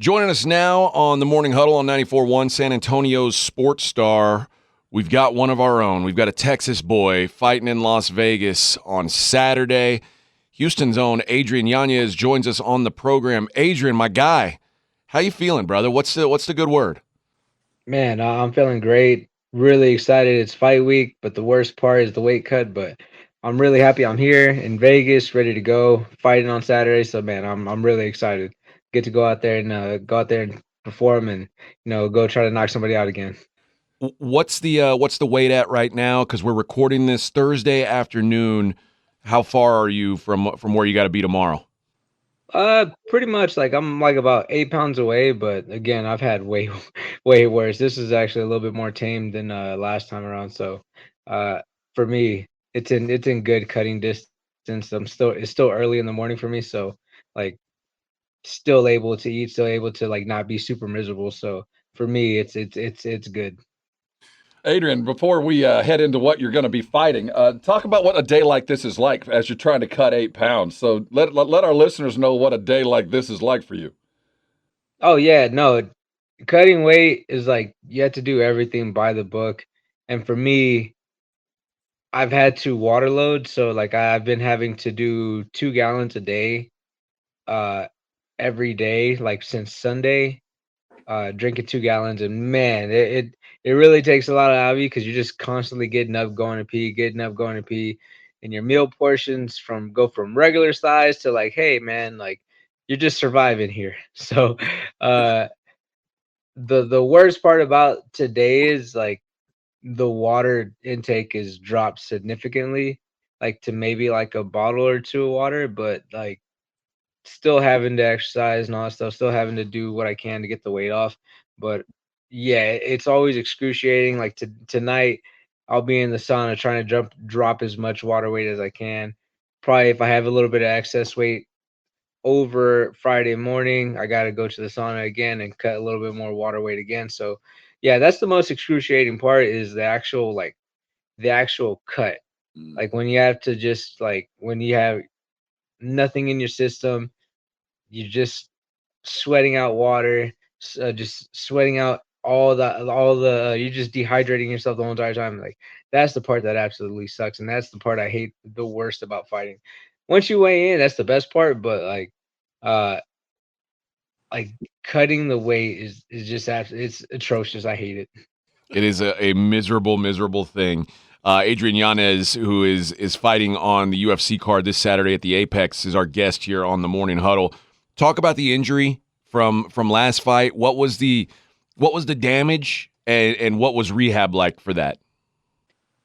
Joining us now on the Morning Huddle on 94.1, San Antonio's sports star. We've got one of our own. We've got a Texas boy fighting in Las Vegas on Saturday. Houston's own Adrian Yanez joins us on the program. Adrian, my guy, how you feeling, brother? What's the good word? Man, I'm feeling great. Really excited. It's fight week, but the worst part is the weight cut. But I'm really happy I'm here in Vegas, ready to go, fighting on Saturday. So man, I'm really excited. Get to go out there and perform and go try to knock somebody out again. What's the weight at right now? Because we're recording this Thursday afternoon. How far are you from where you got to be tomorrow? Pretty much like I'm like about 8 pounds away, but again, I've had way way worse. This is actually a little bit more tame than last time around. So uh for me, it's in good cutting distance. It's still early in the morning for me, so like still able to eat, still able to like not be super miserable. So for me, it's good. Adrian, before we head into what you're going to be fighting, talk about what a day like this is like as you're trying to cut 8 pounds. So let our listeners know what a day like this is like for you. Oh yeah, no, cutting weight is like you have to do everything by the book. And for me, I've had to water load, so like I've been having to do 2 gallons a day, uh, every day, like since Sunday, drinking 2 gallons, and man, it really takes a lot out of you because you're just constantly getting up, going to pee, getting up, going to pee, and your meal portions go from regular size to like, hey man, like you're just surviving here. So, uh, the worst part about today is like the water intake is dropped significantly, like to maybe like a bottle or two of water, but like still having to exercise and all that stuff, still having to do what I can to get the weight off. But yeah, it's always excruciating. Like tonight, I'll be in the sauna trying to drop as much water weight as I can. Probably if I have a little bit of excess weight over Friday morning, I got to go to the sauna again and cut a little bit more water weight again. So yeah, that's the most excruciating part is the actual cut. Like when you have to just like when you have nothing in your system, you're just sweating out water, just sweating out all the you're just dehydrating yourself the whole entire time. Like that's the part that absolutely sucks, and that's the part I hate the worst about fighting. Once you weigh in, that's the best part, but uh like cutting the weight is just it's atrocious. I hate it. It is a miserable, miserable thing. Adrian Yanez, who is fighting on the UFC card this Saturday at the Apex, is our guest here on the Morning Huddle. Talk about the injury from last fight. What was the damage and what was rehab like for that?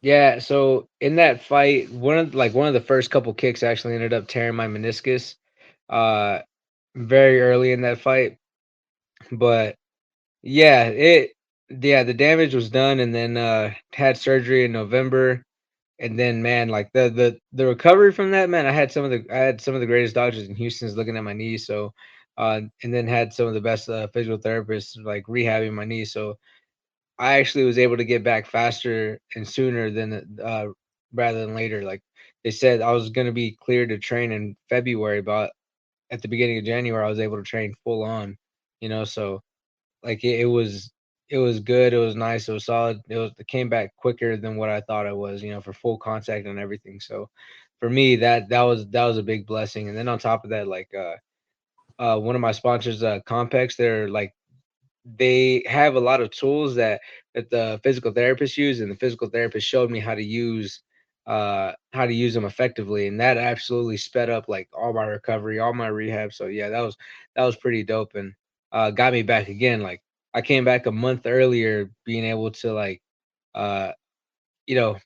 Yeah, so in that fight, one of the first couple kicks actually ended up tearing my meniscus uh very early in that fight. But yeah, the damage was done and then had surgery in November. And then man, like the recovery from that, man, I had some of the greatest doctors in Houston's looking at my knee. So and then had some of the best physical therapists like rehabbing my knee. So I actually was able to get back faster and sooner than rather than later. Like they said I was gonna be cleared to train in February, but at the beginning of January I was able to train full on, so like it was good, it was nice, it was solid. It came back quicker than what I thought it was, for full contact and everything. So for me that was a big blessing. And then on top of that, like one of my sponsors, Compex, they have a lot of tools that the physical therapist use, and the physical therapist showed me how to use them effectively, and that absolutely sped up like all my recovery, all my rehab. So yeah, that was pretty dope, and got me back again. Like I came back a month earlier, being able to like uh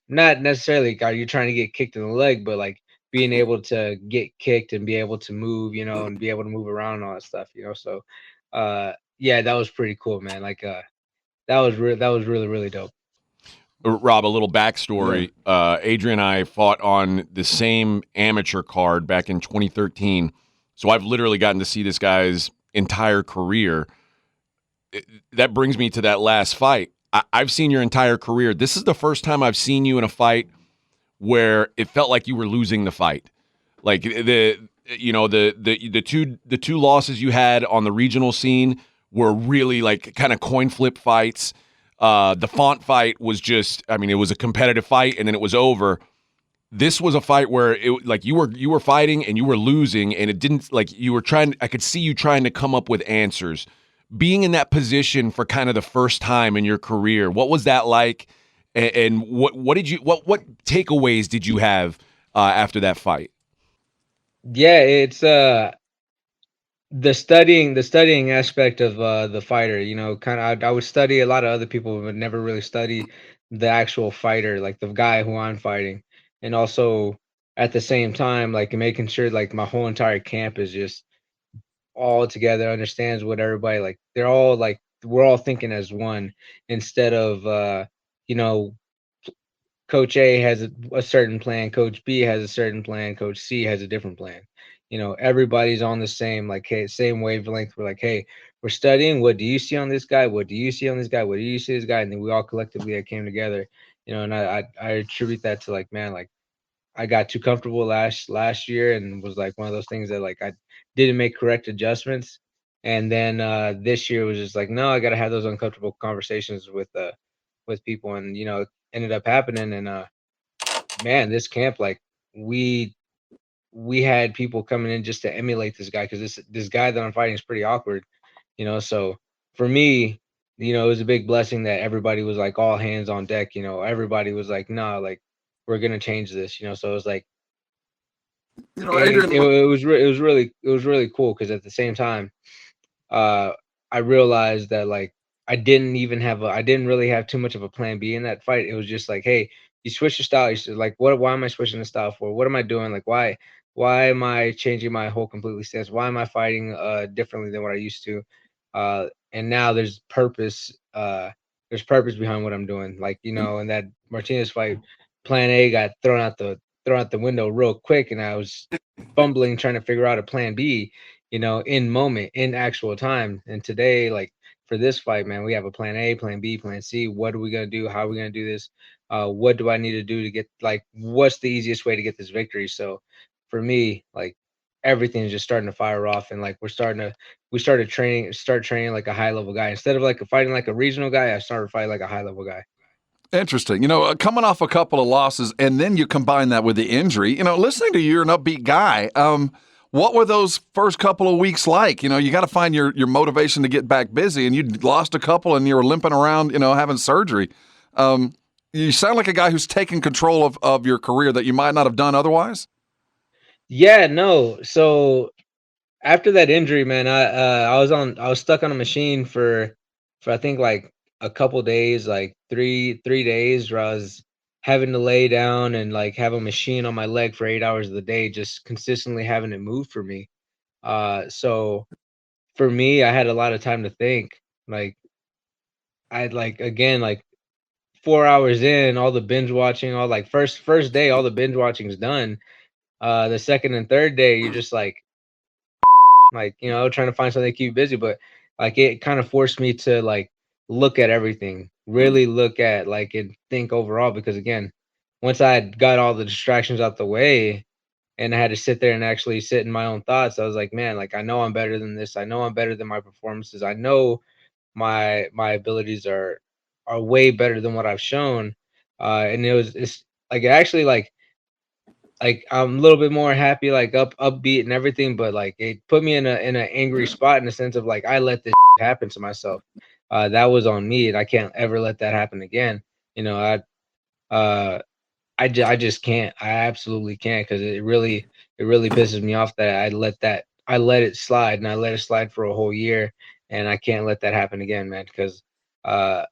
not necessarily are you trying to get kicked in the leg, but like being able to get kicked and be able to move, and be able to move around and all that stuff. So yeah, that was pretty cool, man. Like that was really, really dope. Rob, a little Yeah. backstory. Adrian and I fought on the same amateur card back in 2013. So I've literally gotten to see this guy's entire career. That brings me to that last fight. I've seen your entire career. This is the first time I've seen you in a fight where it felt like you were losing the fight. Like you know, the two losses you had on the regional scene were really like kind of coin flip fights. The Font fight was just, I mean, it was a competitive fight and then it was over. This was a fight where it like you were fighting and you were losing, and it didn't, like, you were trying, I could see you trying to come up with answers. Being in that position for kind of the first time in your career, what was that like? And what did you what takeaways did you have after that fight? Yeah, it's the studying aspect of the fighter, you know, kind of I would study a lot of other people but never really study the actual fighter, like the guy who I'm fighting. And also at the same time, like making sure like my whole entire camp is just all together, understands what everybody, like they're all like we're all thinking as one, instead of you know, Coach A has a certain plan, Coach B has a certain plan, Coach C has a different plan. You know, everybody's on the same, like, hey, same wavelength. We're like, hey, we're studying. What do you see on this guy? What do you see on this guy? What do you see this guy? And then we all collectively came together. You know, and I attribute that to, like, man, like I got too comfortable last year and was like one of those things that like I didn't make correct adjustments. And then this year was just like, no, I gotta have those uncomfortable conversations with people. And you know, it ended up happening. And man, this camp, like we we had people coming in just to emulate this guy, because this guy that I'm fighting is pretty awkward, you know. So for me, you know, it was a big blessing that everybody was like all hands on deck. You know, everybody was like, nah, like we're gonna change this, you know. So it was like You know, Adrian, it was really cool, because at the same time, uh, I realized that like I didn't really have too much of a plan B in that fight. It was just like, hey, you switch your style. You should, like, what? Why am I switching the style for? What am I doing? Like, why am I changing my whole completely stance? Why am I fighting differently than what I used to? And now there's purpose. There's purpose behind what I'm doing. Like, you know, in that Martinez fight, Plan A got thrown out the window real quick, and I was fumbling trying to figure out a Plan B, you know, in moment, in actual time. And today, like for this fight, man, we have a plan A, plan B, plan C. What are we gonna do? How are we gonna do this? What do I need to do to get, like, what's the easiest way to get this victory? So for me, like everything's just starting to fire off, and like we started training like a high level guy. Instead of like fighting like a regional guy, I started fighting like a high level guy. interesting. You know, coming off a couple of losses, and then you combine that with the injury. You know, listening to you, you're an upbeat guy. What were those first couple of weeks like? You know, you got to find your motivation to get back busy, and you lost a couple, and you were limping around, you know, having surgery. You sound like a guy who's taking control of your career that you might not have done otherwise. Yeah, no. So after that injury, man, I was stuck on a machine for I think like a couple days, like three days, where I was having to lay down and like have a machine on my leg for 8 hours of the day, just consistently having it move for me. So for me, I had a lot of time to think. Like I'd like again like 4 hours in, all the binge watching, all like first day, all the binge watching's done. The second and third day, you're just like, you know, trying to find something to keep you busy. But like it kind of forced me to like look at everything, really look at like and think overall, because again, once I had got all the distractions out the way and I had to sit there and actually sit in my own thoughts, I was like, man, like I know I'm better than this. I know I'm better than my performances. I know my abilities are way better than what I've shown. And it's like actually like I'm a little bit more happy, like upbeat and everything, but like it put me in an angry spot, in the sense of like I let this happen to myself. That was on me, and I can't ever let that happen again. You know, uh I just can't. I absolutely can't, because it really pisses me off that I let it slide, and I let it slide for a whole year, and I can't let that happen again, man. Because uh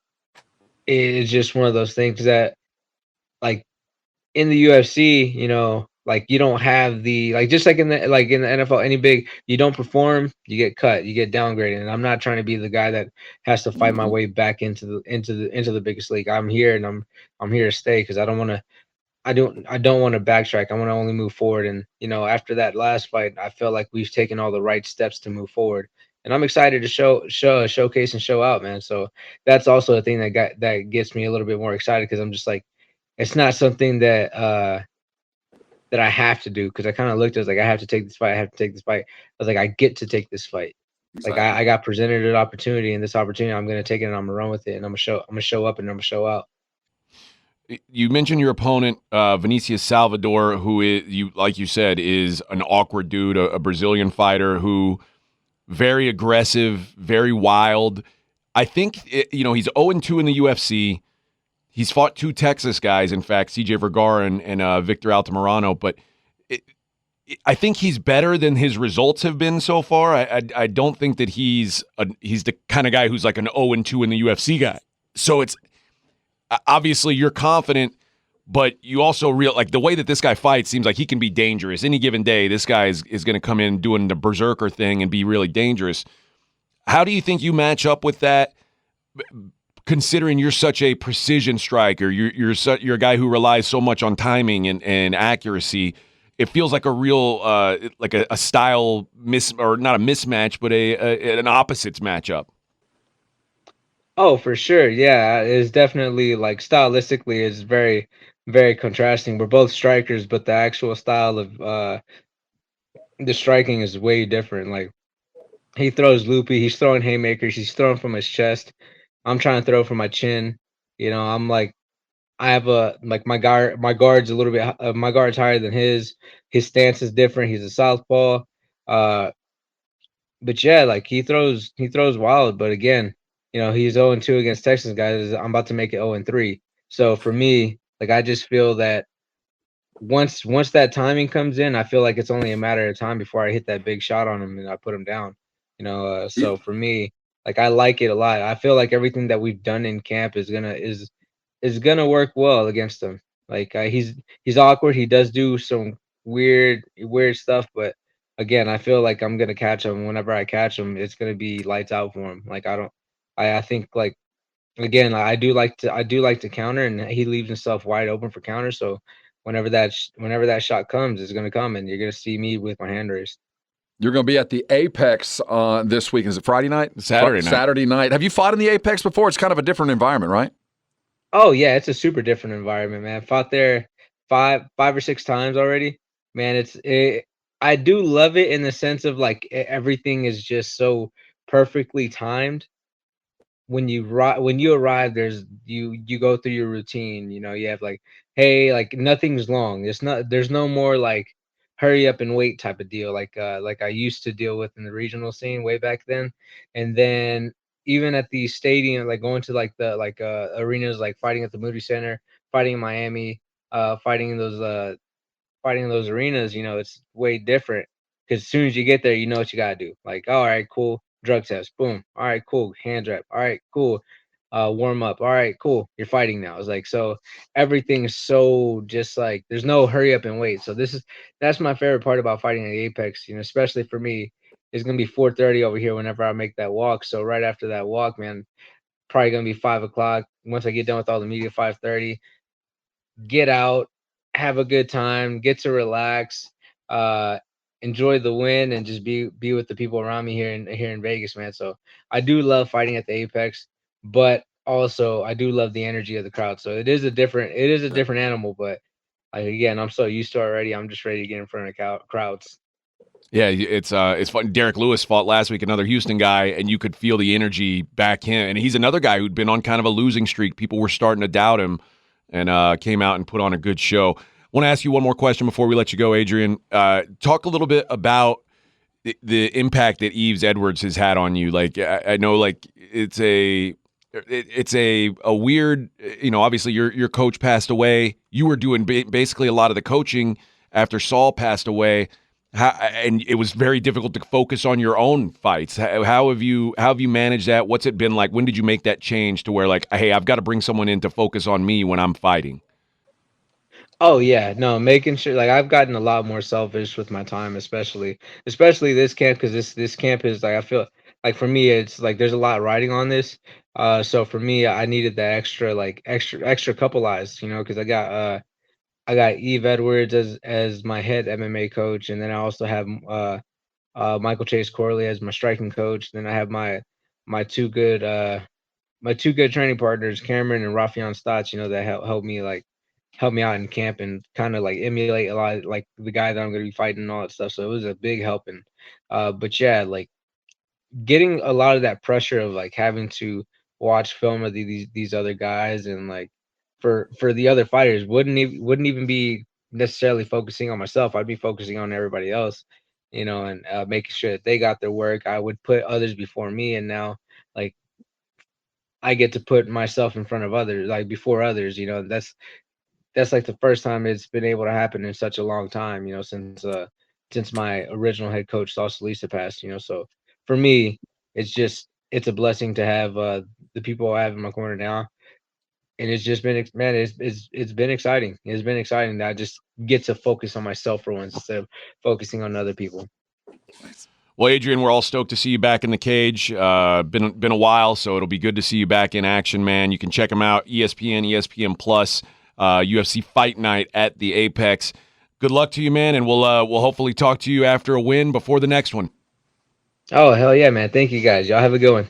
it's just one of those things that, like, in the UFC, you know, like you don't have the, like, just like in the NFL, any big, you don't perform, you get cut, you get downgraded. And I'm not trying to be the guy that has to fight my way back into the biggest league. I'm here, and I'm here to stay, because I don't want to backtrack. I want to only move forward. And you know, after that last fight, I felt like we've taken all the right steps to move forward. And I'm excited to showcase and show out, man. So that's also a thing that gets me a little bit more excited, because I'm just like, it's not something that that I have to do, because I kind of looked at it as like, I have to take this fight. I have to take this fight. I was like, I get to take this fight. Like Exactly. I got presented an opportunity, and this opportunity, I'm gonna take it and I'm gonna run with it, and I'm gonna show up and I'm gonna show out. You mentioned your opponent, Vinicius Salvador, who is, like you said, is an awkward dude, a Brazilian fighter who very aggressive, very wild. I think he's 0-2 in the UFC. He's fought two Texas guys, in fact, CJ Vergara and Victor Altamirano, but I think he's better than his results have been so far. I don't think that he's the kind of guy who's like an 0-2 in the UFC guy. So it's obviously you're confident, but you also like the way that this guy fights seems like he can be dangerous. Any given day, this guy is going to come in doing the berserker thing and be really dangerous. How do you think you match up with that, considering you're such a precision striker? You're a guy who relies so much on timing and accuracy. It feels like a real like a style or not a mismatch, but an opposites matchup. Oh, for sure. Yeah, it's definitely like stylistically is very, very contrasting. We're both strikers, but the actual style of the striking is way different. Like he throws loopy, he's throwing haymakers, he's throwing from his chest. I'm trying to throw from my chin. I'm like I have my guard's a little bit my guard's higher than his. His stance is different. He's a southpaw. Uh but yeah, like he throws wild, but again, he's 0-2 against Texas guys. I'm about to make it 0-3. So for me, like I just feel that once that timing comes in, I feel like it's only a matter of time before I hit that big shot on him and I put him down. So for me, like I like it a lot. I feel like everything that we've done in camp is gonna work well against him. Like he's awkward. He does do some weird stuff, but again, I feel like I'm gonna catch him. Whenever I catch him, it's gonna be lights out for him. Like I don't, I think like again, I do like to counter, and he leaves himself wide open for counter. So whenever that shot comes, it's gonna come, and you're gonna see me with my hand raised. You're going to be at the Apex this week. Is it Friday night? Saturday night. Saturday night. Have you fought in the Apex before? It's kind of a different environment, right? Oh yeah, it's a super different environment, man. Fought there five or six times already. Man, I do love it in the sense of like everything is just so perfectly timed. When you arrive, you go through your routine. You have like, hey, like nothing's long. There's no more like hurry up and wait type of deal like I used to deal with in the regional scene way back then. And then even at the stadium, like going to like the arenas, like fighting at the Moody Center, fighting in Miami, fighting in those arenas, it's way different, because as soon as you get there, you know what you gotta do. Like, all right, cool, drug test, boom. All right, cool, hand rep. All right, cool, warm up. All right, cool, you're fighting now. It's like, so everything's so just like there's no hurry up and wait. So that's my favorite part about fighting at Apex. Especially for me, it's gonna be 4:30 over here whenever I make that walk. So right after that walk, man, probably gonna be 5 o'clock. Once I get done with all the media, 5:30, get out, have a good time, get to relax, uh, enjoy the win, and just be with the people around me here in Vegas, man. So I do love fighting at the Apex, but also I do love the energy of the crowd. So it is a different animal, but like again, I'm so used to it already. I'm just ready to get in front of crowds. Yeah, it's fun. Derek Lewis fought last week, another Houston guy, and you could feel the energy back him. And he's another guy who'd been on kind of a losing streak. People were starting to doubt him, and came out and put on a good show. I want to ask you one more question before we let you go, Adrian. Talk a little bit about the impact that Yves Edwards has had on you. Like I know, like it's a weird. Obviously your coach passed away. You were doing basically a lot of the coaching after Saul passed away. And it was very difficult to focus on your own fights. How have you managed that? What's it been like? When did you make that change to where like, hey, I've got to bring someone in to focus on me when I'm fighting? Oh yeah, no, making sure like I've gotten a lot more selfish with my time, especially this camp, because this camp is like I feel like for me it's like there's a lot riding on this. So for me, I needed that extra couple eyes, because I got Eve Edwards as my head MMA coach, and then I also have Michael Chase Corley as my striking coach. Then I have my two good my two good training partners, Cameron and Rafian Stotts, that help me like help me out in camp and kind of like emulate a lot of like the guy that I'm going to be fighting and all that stuff. So it was a big help. And but yeah, like getting a lot of that pressure of like having to watch film of these other guys, and like for the other fighters wouldn't even be necessarily focusing on myself. I'd be focusing on everybody else, and making sure that they got their work. I would put others before me, and now like I get to put myself in front of others, like before others. That's like the first time it's been able to happen in such a long time, since my original head coach Sausalisa passed, so for me it's a blessing to have the people I have in my corner now. And it's just been man, it's been exciting. It's been exciting that I just get to focus on myself for once instead of focusing on other people. Well, Adrian, we're all stoked to see you back in the cage. Been a while, so it'll be good to see you back in action, man. You can check them out, ESPN, ESPN Plus, UFC Fight Night at the Apex. Good luck to you, man, and we'll hopefully talk to you after a win before the next one. Oh hell yeah, man. Thank you guys. Y'all have a good one.